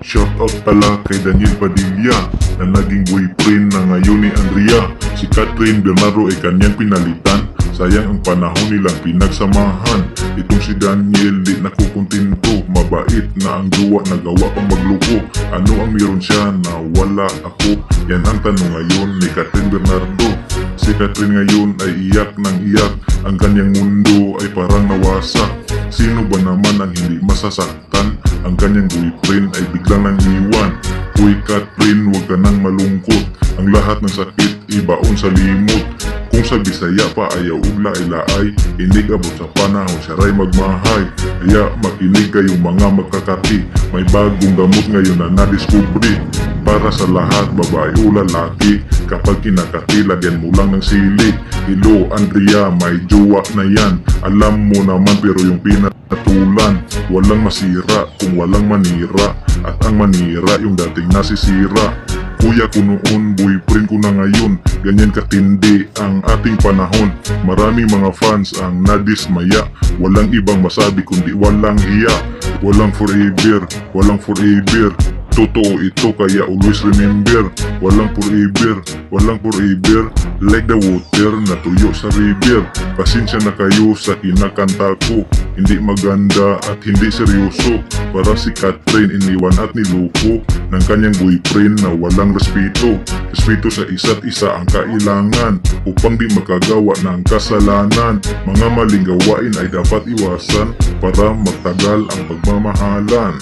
Shoutout pala kay Daniel Padilla na naging boyfriend na ngayon ni Andrea. Si Kathryn, Bernardo ay kanyang pinalitan. Sayang ang panahon nilang pinagsamahan. Itong si Daniel di nakukontento. Mabait na ang jowa, nagawa pang magluko. Ano ang meron siya na wala ako? Yan ang tanong ngayon ni Kathryn Bernardo. Si Kathryn ngayon ay iyak ng iyak. Ang kanyang mundo ay parang nawasak. Sino ba naman ang hindi masasaktan? Ang kanyang boyfriend ay biglang nangiwan. Uy Kathryn, huwag ka nang malungkot. Ang lahat ng sakit ibaon sa limot. Kung sa Bisaya pa ayaw ugla ilaay, inig abot sa panahon siyaray magmahay. Kaya makinig kayong mga magkakati. May bagong gamot ngayon na nadiskubre. Para sa lahat, babae o lalaki. Kapag kinakati, lagyan mo lang ng sili. Hello Andrea, may jowa na yan. Alam mo naman pero yung pinatulan. Walang masira kung walang manira. At ang manira yung dating nasisira. Kuya ko noon, boyfriend ko na ngayon. Ganyan katindi ang ating panahon. Maraming mga fans ang nadismaya. Walang ibang masabi kundi walang hiya. Walang forever, walang forever. Totoo ito kaya always remember. Walang forever, walang forever. Like the water na tuyo sa river. Pasensya na kayo sa kinakanta ko. Hindi maganda at hindi seryoso. Para si Kathryn iniwan at niloko ng kanyang boyfriend na walang respeto. Respeto sa isa't isa ang kailangan upang di makagawa ng kasalanan. Mga maling gawain ay dapat iwasan para magtagal ang pagmamahalan.